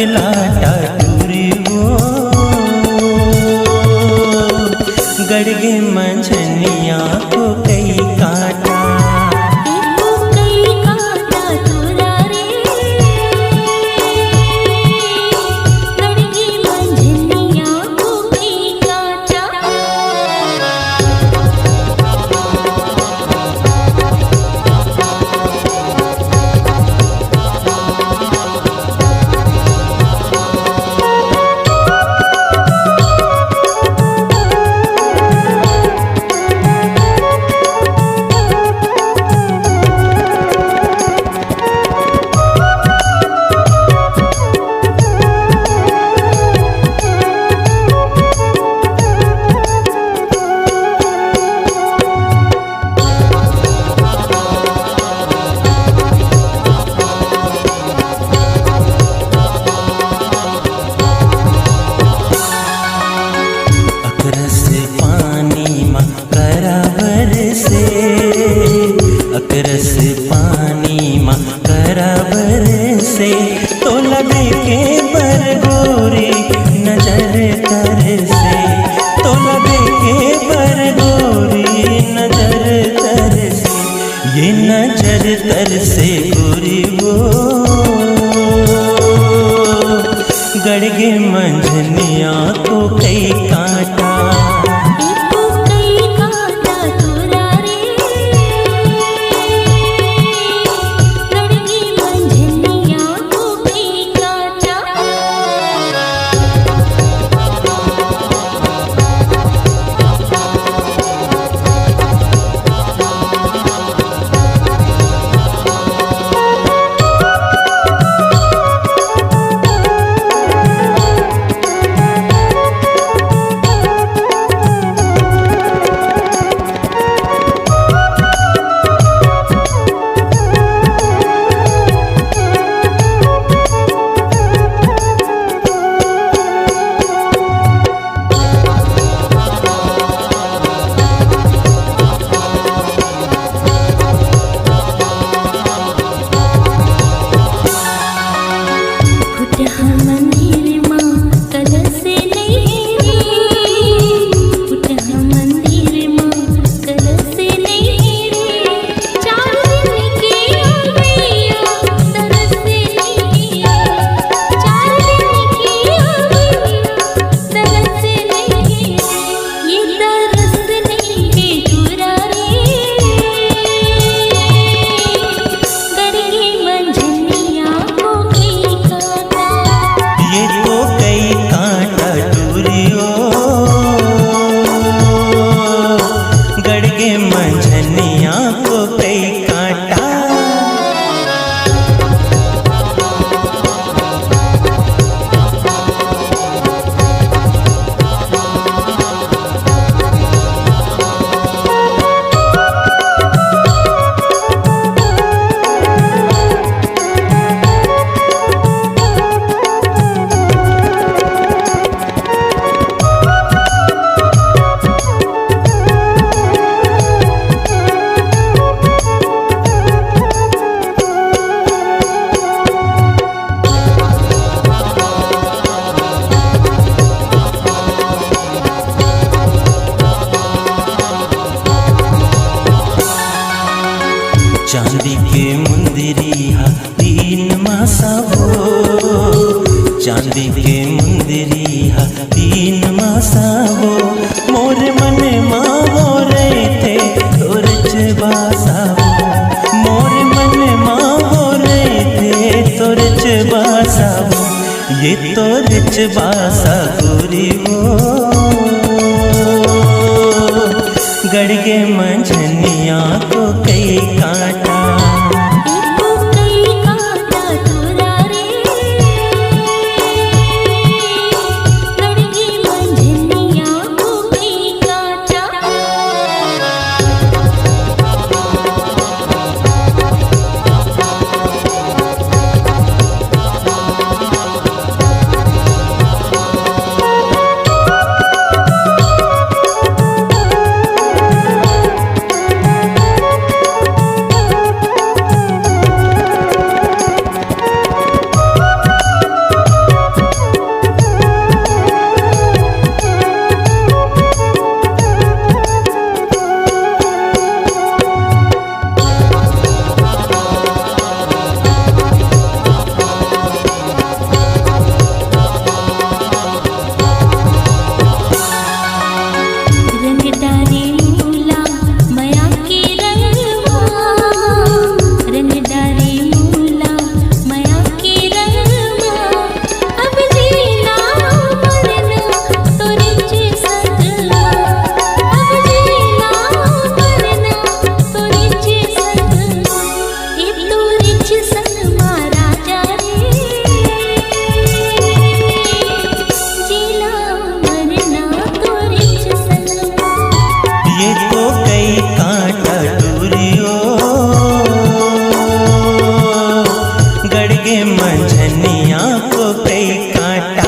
लाटा टूरी वो गड़गे मंझनिया को कई काटा। अकरस पानी मा कराबर से तो लगे के बरगोरी नजर तर से, तो लगे के बरगोरी नजर तर से, ये नजर तर से गोरी वो गड़गे मंझनिया को कई काटा। चांदी के मुंदरिया तीन मासा वो, चांदी के मुंदरिया तीन मासा वो, मोर मन माँ हो रहे थे तोरच बासा वो, मोर मन माँ हो रहे थे तोरच बासा वो, ये तोरच बासा गोरी वो गड़गे मंझनिया को कई काटा। मंझनिया को कई काटा।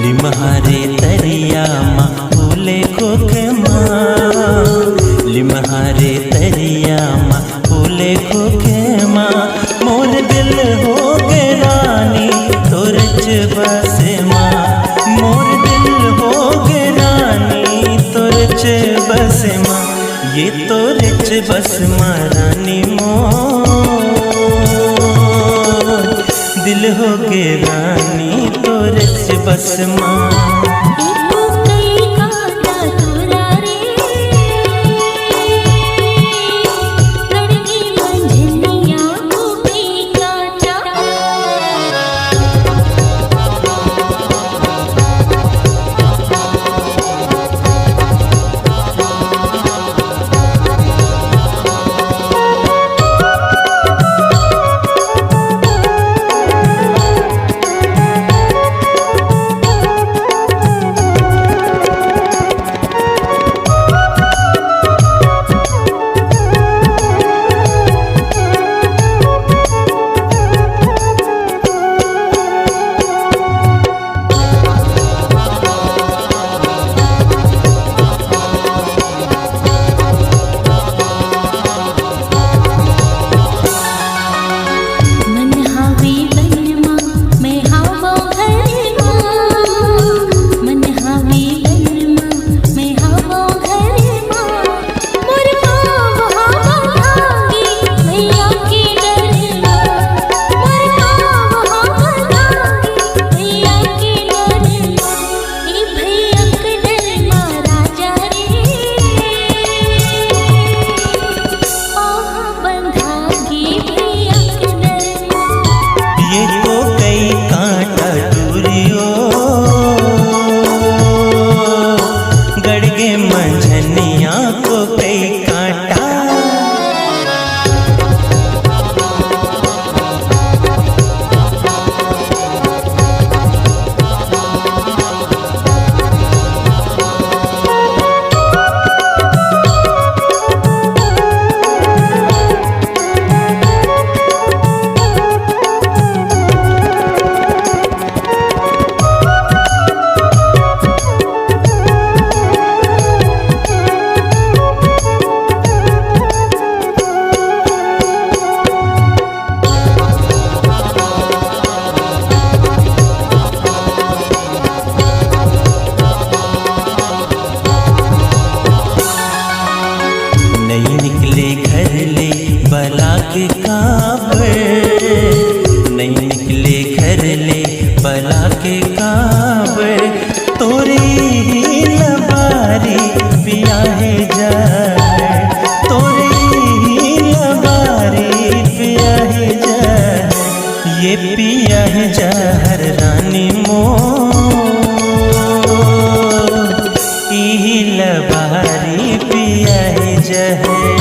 लिमहारे तरिया माँ फूले खोखे माँ, लिमहारे तरिया माँ फूले खोखे माँ। मोर दिल हो गे रानी तोरच बस माँ, मोर दिल हो गे रानी तोरच बस माँ। ये तोरच बस माँ रानी मोर दिल हो गे रानी तोरच बस माँ। के काबर नहीं निकले घर ले बला के काबर तोरी ही लबारी पिया है जहर तोरी ही लबारी पिया है जहर ये पिया है जहर रानी मोर ही लबारी पिया है जहर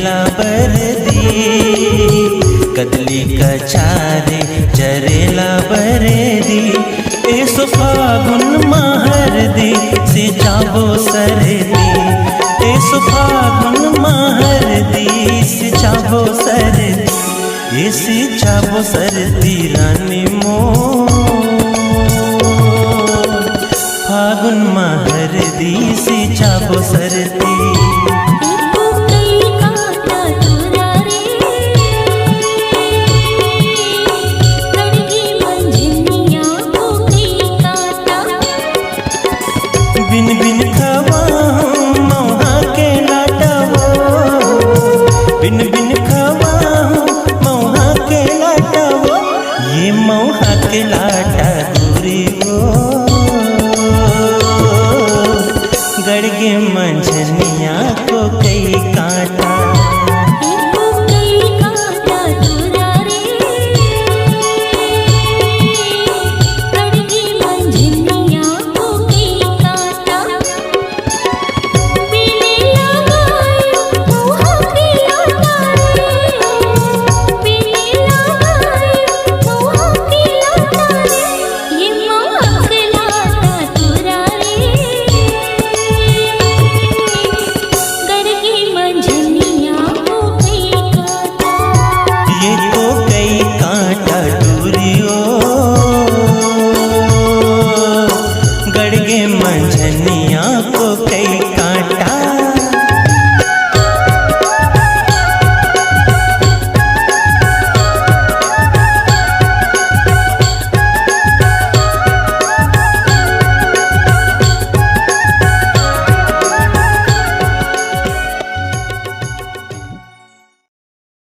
जरेला बरदी कदली कचारे जरेला बरदी एसो फागुन महरदी से जाबो सरदी एसो फागुन महरदी से जाबो सरदी ऐसे जाबो सरदी रानी मोर